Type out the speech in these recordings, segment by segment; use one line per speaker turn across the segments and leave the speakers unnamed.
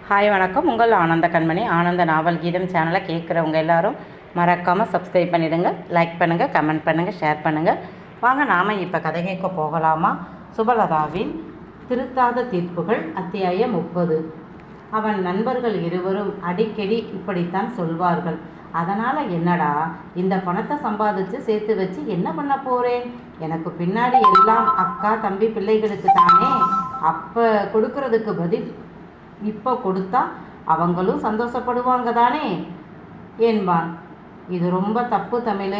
Hi வணக்கம். உங்கள் ஆனந்த கண்மணி ஆனந்த நாவல் கீதம் சேனலை கேட்குறவங்க எல்லாரும் மறக்காமல் சப்ஸ்கிரைப் பண்ணிவிடுங்க, லைக் பண்ணுங்கள், கமெண்ட் பண்ணுங்கள், ஷேர் பண்ணுங்கள். வாங்க நாம் இப்போ கதை கேட்க போகலாமா? சுபலதாவின் திருத்தாத தீர்ப்புகள் அத்தியாயம் 30. அவன் நண்பர்கள் இருவரும் அடிக்கடி இப்படித்தான் சொல்வார்கள். அதனால் என்னடா, இந்த பணத்தை சம்பாதிச்சு சேர்த்து வச்சு என்ன பண்ண போகிறேன்? எனக்கு பின்னாடி எல்லாம் அக்கா தம்பி பிள்ளைகளுக்கு தானே. அப்போ கொடுக்கறதுக்கு பதில் இப்போ கொடுத்தா அவங்களும் சந்தோஷப்படுவாங்க தானே என்பான். இது ரொம்ப தப்பு தமிழ்.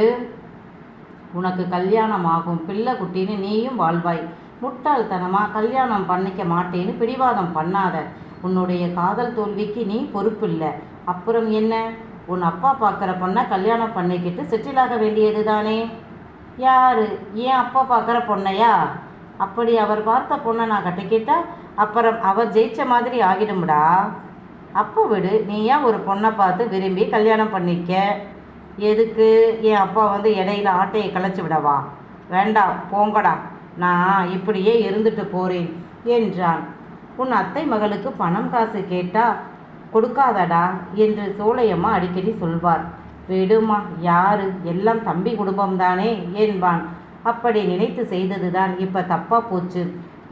உனக்கு கல்யாணம் ஆகும், பிள்ளை குட்டின்னு நீயும் வாழ்வாய். முட்டாள்தனமாக கல்யாணம் பண்ணிக்க மாட்டேன்னு பிடிவாதம் பண்ணாத. உன்னுடைய காதல் தோல்விக்கு நீ பொறுப்பில்லை. அப்புறம் என்ன, உன் அப்பா பார்க்குற பொண்ணை கல்யாணம் பண்ணிக்கிட்டு செட்டில் ஆக வேண்டியது தானே. யார்? ஏன் அப்பா பார்க்குற பொண்ணையா? அப்படி அவர் பார்த்த பொண்ணை நான் கட்டிக்கிட்டா அப்புறம் அவர் ஜெயிச்ச மாதிரி ஆகிடும்டா. அப்போ விடு, நீ ஏன் ஒரு பொண்ணை பார்த்து விரும்பி கல்யாணம் பண்ணிக்க? எதுக்கு? என் அப்பா இடையில ஆட்டையை கலைச்சி விடவா? வேண்டாம், போங்கடா, நான் இப்படியே இருந்துட்டு போகிறேன் என்றான். உன் அத்தை மகளுக்கு பணம் காசு கேட்டா கொடுக்காதடா என்று சோலையம்மா அடிக்கடி சொல்வார். விடுமா, யாரு, எல்லாம் தம்பி குடும்பம்தானே என்பான். அப்படி நினைத்து செய்தது தான் இப்போ தப்பாக போச்சு.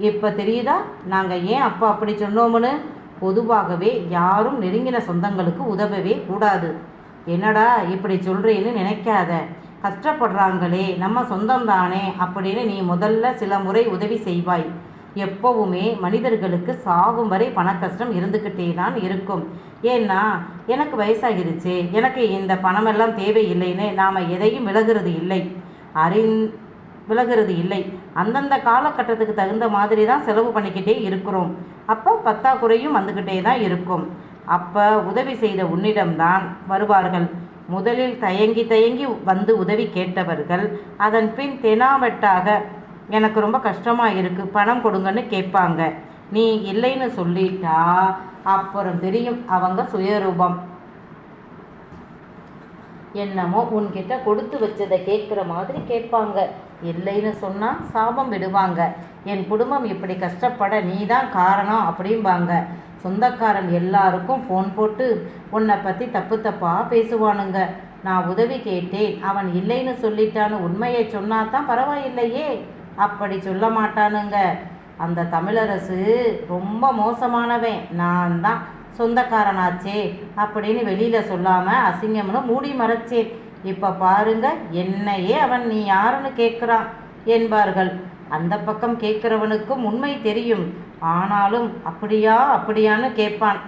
இப்போ தெரியுதா நாங்கள் ஏன் அப்பா அப்படி சொன்னோம்னு? பொதுவாகவே யாரும் நெருங்கின சொந்தங்களுக்கு உதவவே கூடாது. என்னடா இப்படி சொல்கிறேன்னு நினைக்காத. கஷ்டப்படுறாங்களே, நம்ம சொந்தம் தானே அப்படின்னு நீ முதல்ல சில முறை உதவி செய்வாய். எப்போவுமே மனிதர்களுக்கு சாகும் வரை பண கஷ்டம் இருந்துக்கிட்டே தான் இருக்கும். ஏன்னா எனக்கு வயசாகிருச்சு, எனக்கு இந்த பணமெல்லாம் தேவையில்லைன்னு நாம் எதையும் விலகிறது இல்லை. அந்தந்த காலகட்டத்துக்கு தகுந்த மாதிரி தான் செலவு பண்ணிக்கிட்டே இருக்கிறோம். அப்போ பத்தாக்குறையும் வந்துக்கிட்டே தான் இருக்கும். அப்போ உதவி செய்த உன்னிடம்தான் வருவார்கள். முதலில் தயங்கி வந்து உதவி கேட்டவர்கள் அதன் பின் தெனாவெட்டாக எனக்கு ரொம்ப கஷ்டமாக இருக்குது, பணம் கொடுங்கன்னு கேட்பாங்க. நீ இல்லைன்னு சொல்லிட்டா அப்புறம் தெரியும் அவங்க சுயரூபம். என்னமோ உன்கிட்ட கொடுத்து வச்சதை கேட்குற மாதிரி கேட்பாங்க. இல்லைன்னு சொன்னால் சாபம் விடுவாங்க. என் குடும்பம் இப்படி கஷ்டப்பட நீ தான் காரணம் அப்படிம்பாங்க. சொந்தக்காரன் எல்லாருக்கும் ஃபோன் போட்டு உன்னை பற்றி தப்பாக பேசுவானுங்க. நான் உதவி கேட்டேன், அவன் இல்லைன்னு சொல்லிட்டான்னு உண்மையை சொன்னா தான் பரவாயில்லையே. அப்படி சொல்ல மாட்டானுங்க. அந்த தமிழரசு ரொம்ப மோசமானவன். நான் தான் சொந்தக்காரனாச்சே அப்படின்னு வெளியில் சொல்லாமல் அசிங்கம்னு மூடி மறைச்சேன். இப்போ பாருங்க, என்னையே அவன் நீ யாருன்னு கேட்குறான் என்பார்கள். அந்த பக்கம் கேட்குறவனுக்கும் உண்மை தெரியும். ஆனாலும் அப்படியான்னு கேட்பான்.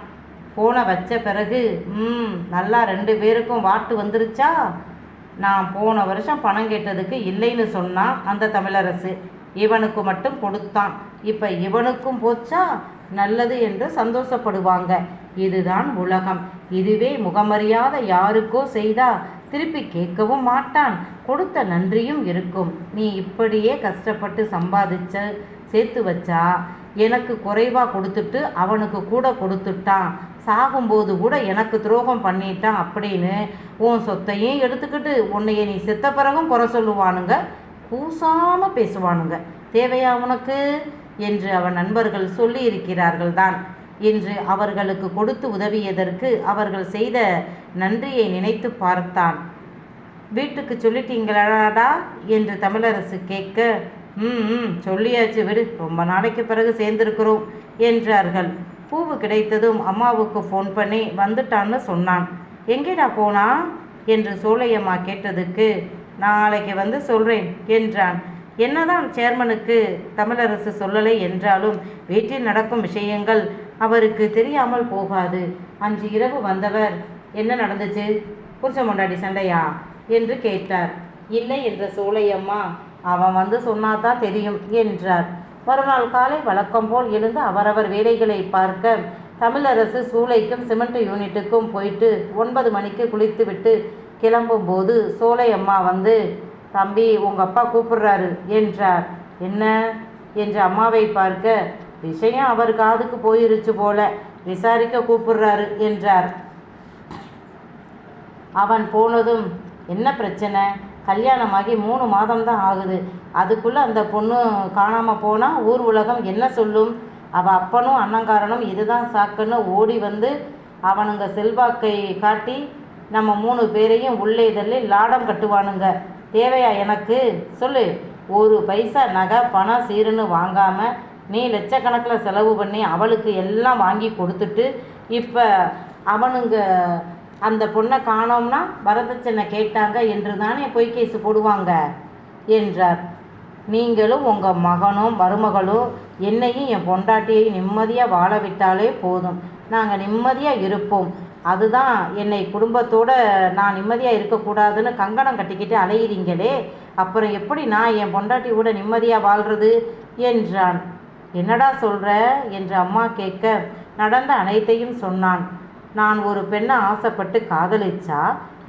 ஃபோனை வச்ச பிறகு நல்லா 2 பேருக்கும் வாட்டு வந்துருச்சா? நான் போன வருஷம் பணம் கேட்டதுக்கு இல்லைன்னு சொன்னான் அந்த தமிழரசு. இவனுக்கு மட்டும் கொடுத்தான். இப்போ இவனுக்கும் போச்சா? நல்லது என்று சந்தோஷப்படுவாங்க. இதுதான் உலகம். இதுவே முகமறியாத யாருக்கோ செய்தா திருப்பி கேட்கவும் மாட்டான். கொடுத்த நன்றியும் இருக்கும். நீ இப்படியே கஷ்டப்பட்டு சேர்த்து வச்சா எனக்கு குறைவாக கொடுத்துட்டு அவனுக்கு கூட கொடுத்துட்டான், சாகும்போது கூட எனக்கு துரோகம் பண்ணிட்டான் அப்படின்னு உன் சொத்தையும் எடுத்துக்கிட்டு உன்னைய நீ செத்த பிறகும் குறை சொல்லுவானுங்க, கூசாமல் பேசுவானுங்க. தேவையா உனக்கு என்று அவன் நண்பர்கள் சொல்லி இருக்கிறார்கள் தான். என்று அவர்களுக்கு கொடுத்து உதவியதற்கு அவர்கள் செய்த நன்றியை நினைத்து பார்த்தான். வீட்டுக்கு சொல்லிட்டீங்களாடா என்று தமிழரசு கேட்க, சொல்லியாச்சு, விடு, ரொம்ப நாளைக்கு பிறகு சேர்ந்திருக்கிறோம் என்றார்கள். பூவு கிடைத்ததும் அம்மாவுக்கு ஃபோன் பண்ணி வந்துட்டான்னு சொன்னான். எங்கேடா போனா என்று சோலையம்மா கேட்டதுக்கு, நாளைக்கு சொல்கிறேன் என்றான். என்னதான் சேர்மனுக்கு தமிழரசு சொல்லலை என்றாலும் வீட்டில் நடக்கும் விஷயங்கள் அவருக்கு தெரியாமல் போகாது. அன்று இரவு வந்தவர், என்ன நடந்துச்சு, புருஷன் பொண்டாட்டி சண்டையா என்று கேட்டார். இல்லை என்ற சோலையம்மா, அவன் சொன்னாதான் தெரியும் என்றார். மறுநாள் காலை வழக்கம் போல் எழுந்து அவரவர் வேலைகளை பார்க்க தமிழரசு சூளைக்கும் சிமெண்ட் யூனிட்டுக்கும் போயிட்டு 9 மணிக்கு குளித்து விட்டு கிளம்பும்போது சோலையம்மா தம்பி, உங்கள் அப்பா கூப்பிடுறாரு என்றார். என்ன என்று அம்மாவை பார்க்க, விஷயம் அவர் காதுக்கு போயிருச்சு போல, விசாரிக்க கூப்பிடுறாரு என்றார். அவன் போனதும், என்ன பிரச்சனை? கல்யாணமாகி 3 மாதம்தான் ஆகுது. அதுக்குள்ளே அந்த பொண்ணு காணாமல் போனால் ஊர் உலகம் என்ன சொல்லும்? அவள் அப்பனும் அண்ணங்காரனும் இதுதான் சாக்குன்னு ஓடி வந்து அவனுங்க செல்வாக்கை காட்டி நம்ம 3 பேரையும் உள்ளே தள்ளி லாடம் கட்டுவானுங்க. தேவையா எனக்கு சொல்லு? ஒரு பைசா நகை பணம் சீருன்னு வாங்காமல் நீ லட்சக்கணக்கில் செலவு பண்ணி அவளுக்கு எல்லாம் வாங்கி கொடுத்துட்டு இப்போ அவனுங்க அந்த பொண்ணை காணோம்னா வரதட்சணை கேட்டாங்க என்று தானே பொய் கேஸு போடுவாங்க என்றார். நீங்களும் உங்கள் மகனும் மருமகளும் என்னையும் என் பொண்டாட்டியை நிம்மதியாக வாழ விட்டாலே போதும். நாங்கள் நிம்மதியாக இருப்போம். அதுதான் என்னை குடும்பத்தோடு நான் நிம்மதியாக இருக்கக்கூடாதுன்னு கங்கணம் கட்டிக்கிட்டு அலையிறீங்களே, அப்புறம் எப்படி நான் என் பொண்டாட்டி கூட நிம்மதியாக வாழ்கிறது என்றான். என்னடா சொல்கிற என்று அம்மா கேட்க நடந்த அனைத்தையும் சொன்னான். நான் ஒரு பெண்ணை ஆசைப்பட்டு காதலிச்சா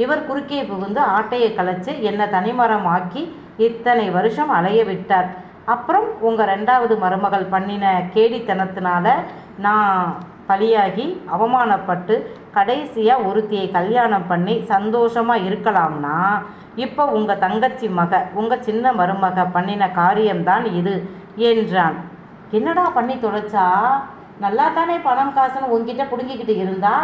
இவர் குறுக்கே புகுந்து ஆட்டையை கலைச்சு என்னை தனிமரமாக்கி இத்தனை வருஷம் அலைய விட்டார். அப்புறம் உங்கள் 2வது மருமகள் பண்ணின கேடித்தனத்தினால நான் பலியாகி அவமானப்பட்டு கடைசியாக ஒருத்தியை கல்யாணம் பண்ணி சந்தோஷமாக இருக்கலாம்னா இப்போ உங்கள் தங்கச்சி உங்கள் சின்ன மருமக பண்ணின காரியம்தான் இது என்றான். என்னடா பண்ணி தொலைச்சா? நல்லா தானே பணம் காசுன்னு உங்ககிட்ட பிடுங்கிக்கிட்டு இருந்தா,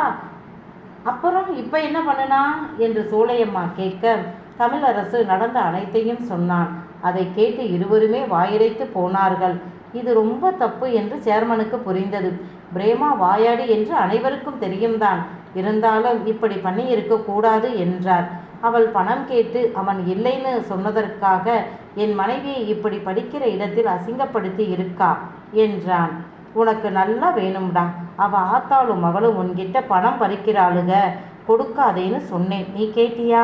அப்புறம் இப்போ என்ன பண்ணுனா என்று சோலையம்மா கேட்க தமிழரசு நடந்த அனைத்தையும் சொன்னான். அதை கேட்டு இருவருமே வாயடைத்து போனார்கள். இது ரொம்ப தப்பு என்று சேர்மனுக்கு புரிந்தது. பிரேமா வாயாடி என்று அனைவருக்கும் தெரியும்தான். இருந்தாலும் இப்படி பண்ணி இருக்கக்கூடாது என்றார். அவள் பணம் கேட்டு அவன் இல்லைன்னு சொன்னதற்காக என் மனைவியை இப்படி படிக்கிற இடத்தில் அசிங்கப்படுத்தி இருக்கா என்றான். உனக்கு நல்லா வேணும்டா. அவள் ஆத்தாளும் மகளும் உன்கிட்ட பணம் பறிக்கிறாளுக, கொடுக்காதேன்னு சொன்னேன். நீ கேட்டியா?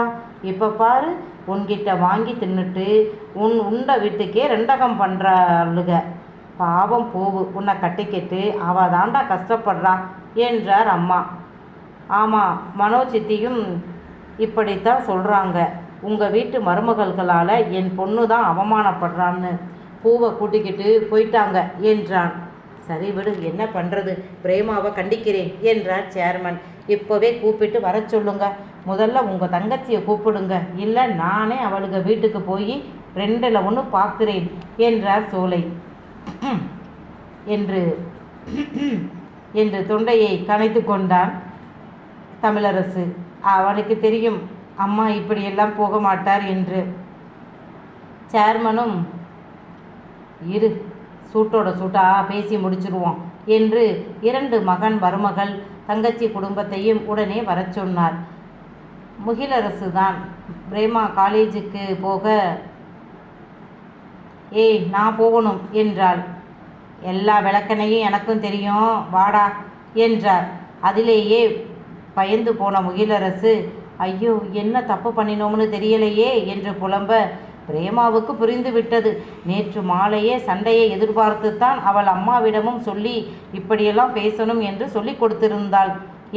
இப்போ பாரு, உன்கிட்ட வாங்கி தின்னுட்டு உண்ட வீட்டுக்கே ரெண்டகம் பண்ணுறாளுக. பாவம் போவு, உன்னை கட்டிக்கிட்டு அவள் தாண்டா கஷ்டப்படுறா என்றார் அம்மா. ஆமாம், மனோஜித்தியும் இப்படித்தான் சொல்கிறாங்க. உங்கள் வீட்டு மருமகள்களால் என் பொண்ணு தான் அவமானப்படுறான்னு பூவை கூட்டிக்கிட்டு போயிட்டாங்க என்றான். சரி விடு, என்ன பண்ணுறது, பிரேமாவை கண்டிக்கிறேன் என்றார் சேர்மன். இப்போவே கூப்பிட்டு வர சொல்லுங்க. முதல்ல உங்கள் தங்கச்சியை கூப்பிடுங்க, இல்லை நானே அவளுக்கு வீட்டுக்கு போய் 2ல் 1 பார்க்குறேன் என்றார் சோலை. என்று தொண்டையை கனைத்து கொண்டான் தமிழரசு. அவனுக்கு தெரியும் அம்மா இப்படியெல்லாம் போக மாட்டார் என்று. சேர்மனும் இரு, சூட்டோட சூட்டா பேசி முடிச்சிருவோம் என்று 2 மகன் மருமகள் தங்கச்சி குடும்பத்தையும் உடனே வர சொன்னார். முகிலரசு தான் பிரேமா காலேஜுக்கு போக நான் போகணும் என்றாள். எல்லா விளக்கணையும் எனக்கும் தெரியும், வாடா என்றார். அதிலேயே பயந்து போன முகிலரசு ஐயோ என்ன தப்பு பண்ணினோம்னு தெரியலையே என்று புலம்ப பிரேமாவுக்கு புரிந்து விட்டது. நேற்று மாலையே சண்டையை எதிர்பார்த்துத்தான் அவள் அம்மாவிடமும் சொல்லி இப்படியெல்லாம் பேசணும் என்று சொல்லி கொடுத்திருந்தாள்.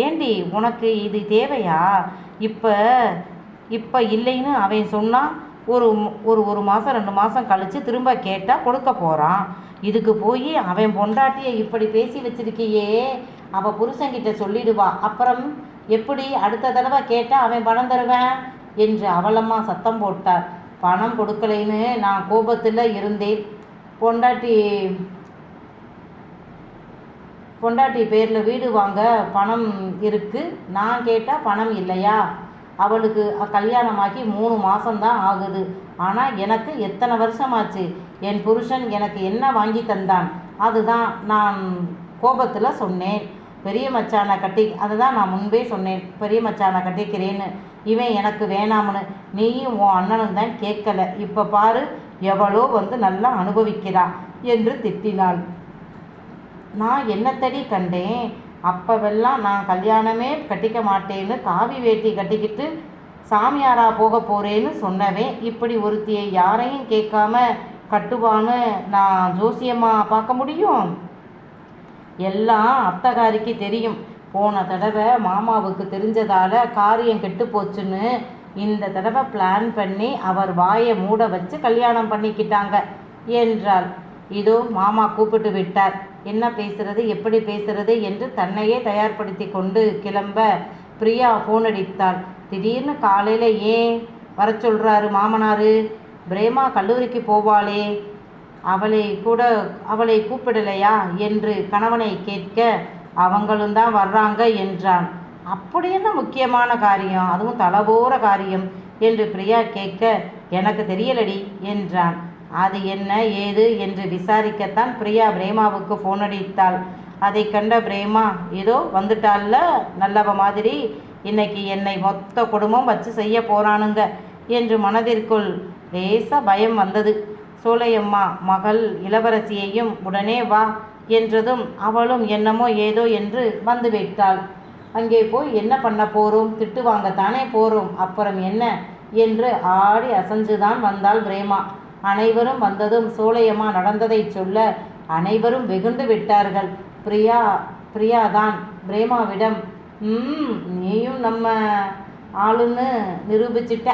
ஏண்டி உனக்கு இது தேவையா? இப்போ இல்லைன்னு அவன் சொன்னான். ஒரு மாதம் 2 மாதம் கழித்து திரும்ப கேட்டால் கொடுக்க போகிறான். இதுக்கு போய் அவன் பொண்டாட்டியை இப்படி பேசி வச்சிருக்கியே, அவள் புருஷன்கிட்ட சொல்லிடுவா. அப்புறம் எப்படி அடுத்த தடவை கேட்டால் அவன் பணம் தருவேன் என்று அவளம்மா சத்தம் போட்டார். பணம் கொடுக்கலைன்னு நான் கோபத்தில் இருந்தேன். பொண்டாட்டி பேரில் வீடு வாங்க பணம் இருக்குது. நான் கேட்டால் பணம் இல்லையா? அவளுக்கு கல்யாணமாகி 3 மாதம்தான் ஆகுது. ஆனால் எனக்கு எத்தனை வருஷமாச்சு? என் புருஷன் எனக்கு என்ன வாங்கி தந்தான்? அதுதான் நான் கோபத்தில் சொன்னேன். பெரிய மச்சானை அதுதான் நான் முன்பே சொன்னேன், பெரிய மச்சானை கட்டிக்கிறேன்னு. இவன் எனக்கு வேணாம்னு. நீயும் உன் அண்ணனும் தான் கேட்கல. இப்போ பாரு, எவ்வளோ வந்து நல்லா அனுபவிக்கிறா என்று திட்டினாள். நான் என்னத்தடி கண்டேன்? அப்போவெல்லாம் நான் கல்யாணமே கட்டிக்க மாட்டேன்னு காவி வேட்டி கட்டிக்கிட்டு சாமியாரா போக போகிறேன்னு சொன்னவே இப்படி ஒருத்தியை யாரையும் கேட்காம கட்டுவான்னு நான் ஜோசியமாக பார்க்க முடியும்? எல்லாம் அத்தகாரிக்கு தெரியும். போன தடவை மாமாவுக்கு தெரிஞ்சதால் காரியம் கெட்டு போச்சுன்னு இந்த தடவை பிளான் பண்ணி அவர் வாயை மூட வச்சு கல்யாணம் பண்ணிக்கிட்டாங்க என்றாள். இதோ மாமா கூப்பிட்டு விட்டார். என்ன பேசுறது, எப்படி பேசுறது என்று தன்னையே தயார்படுத்தி கொண்டு கிளம்ப பிரியா ஃபோன் அடித்தாள். திடீர்னு காலையில் ஏன் வர சொல்கிறாரு மாமனார்? பிரேமா கல்லூரிக்கு போவாளே அவளை கூப்பிடலையா என்று கணவனை கேட்க, அவங்களும் தான் வர்றாங்க என்றான். அப்படி என்ன முக்கியமான காரியம், அதுவும் தலபோற காரியம் என்று பிரியா கேட்க, எனக்கு தெரியலடி என்றான். அது என்ன ஏது என்று விசாரிக்கத்தான் பிரியா பிரேமாவுக்கு ஃபோன் அடித்தாள். அதை கண்ட பிரேமா, ஏதோ வந்துட்டால நல்லவ மாதிரி, இன்னைக்கு என்னை மொத்த குடும்பம் வச்சு செய்ய போறானுங்க என்று மனதிற்குள் லேச பயம் வந்தது. சோலையம்மா மகள் இளவரசியையும் உடனே வா என்றதும் அவளும் என்னமோ ஏதோ என்று வந்துவிட்டாள். அங்கே போய் என்ன பண்ண போகிறோம், திட்டு வாங்கத்தானே போகிறோம், அப்புறம் என்ன என்று ஆடி அசைஞ்சுதான் வந்தாள் பிரேமா. அனைவரும் வந்ததும் சோலையம்மா நடந்ததை சொல்ல அனைவரும் வெகுண்டு விட்டார்கள். பிரியாதான் பிரேமாவிடம், நீயும் நம்ம ஆளுன்னு நிரூபிச்சிட்ட,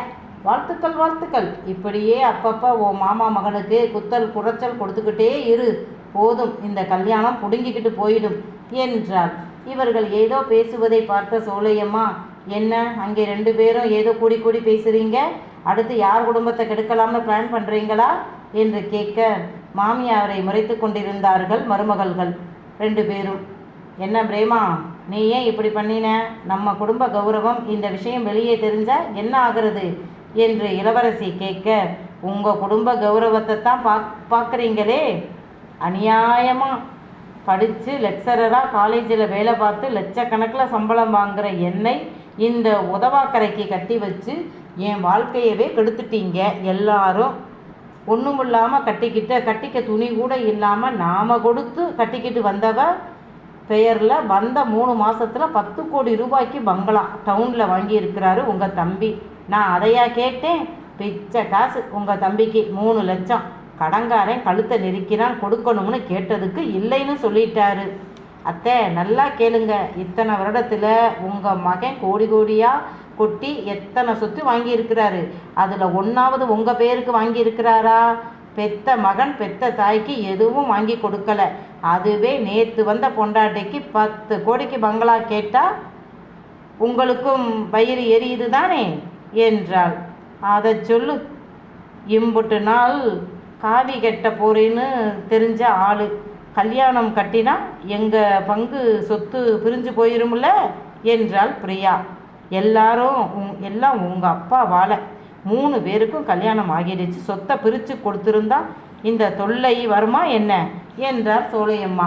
வாழ்த்துக்கள் வாழ்த்துக்கள், இப்படியே அப்பப்போ ஓ மாமா மகனுக்கு குத்தல் குறைச்சல் கொடுத்துக்கிட்டே இரு, போதும், இந்த கல்யாணம் புடுங்கிக்கிட்டு போயிடும் என்றாள். இவர்கள் ஏதோ பேசுவதை பார்த்த சோலையம்மா, என்ன அங்கே 2 பேரும் ஏதோ கூடி கூடி பேசுகிறீங்க, அடுத்து யார் குடும்பத்தை கெடுக்கலாம்னு பிளான் பண்ணுறீங்களா என்று கேட்க, மாமியாரை முறைத்து கொண்டிருந்தார்கள் மருமகள்கள் 2 பேரும். என்ன பிரேமா, நீ ஏன் இப்படி பண்ணின, நம்ம குடும்ப கௌரவம் இந்த விஷயம் வெளியே தெரிஞ்சால் என்ன ஆகிறது என்று இளவரசி கேட்க, உங்கள் குடும்ப கௌரவத்தை தான் பார்க்குறீங்களே, அநியாயமாக படித்து லெக்சரராக காலேஜில் வேலை பார்த்து லட்சக்கணக்கில் சம்பளம் வாங்குகிற என்னை இந்த உதவாக்கரைக்கு கட்டி வச்சு என் வாழ்க்கையவே கெடுத்துட்டீங்க. எல்லாரும் ஒன்றும் இல்லாமல் கட்டிக்க துணி கூட இல்லாமல் நாம் கொடுத்து கட்டிக்கிட்டு வந்தவ பெயரில் வந்த 3 மாதத்தில் 10 கோடி ரூபாய்க்கு பங்களா டவுனில் வாங்கியிருக்கிறாரு உங்கள் தம்பி. நான் அதையா கேட்டேன், பிச்சை காசு உங்கள் தம்பிக்கு 3 லட்சம், கடங்காரன் கழுத்தை நெருக்கிறான் கொடுக்கணும்னு கேட்டதுக்கு இல்லைன்னு சொல்லிட்டாரு. அத்தை நல்லா கேளுங்க, இத்தனை வருடத்தில் உங்கள் மகன் கோடி கோடியாக கொட்டி எத்தனை சொத்து வாங்கியிருக்கிறாரு, அதில் 1வது உங்கள் பேருக்கு வாங்கியிருக்கிறாரா? பெத்த மகன் பெத்த தாய்க்கு எதுவும் வாங்கி கொடுக்கல, அதுவே நேற்று வந்த பொண்டாட்டிக்கு 10 கோடிக்கு பங்களா கேட்டால் உங்களுக்கும் வயிறு எரியுது தானே என்றாள். அதை சொல்லு, இம்புட்டு நாள் காவி கட்ட போறேன்னு தெரிஞ்ச ஆள், கல்யாணம் கட்டினா எங்கள் பங்கு சொத்து பிரிஞ்சு போயிரும்ல என்றாள் பிரியா. எல்லாம் உங்கள் அப்பா வாழ 3 பேருக்கும் கல்யாணம் ஆகிடுச்சு, சொத்தை பிரித்து கொடுத்துருந்தா இந்த தொல்லை வருமா என்ன என்றார் சோலையம்மா.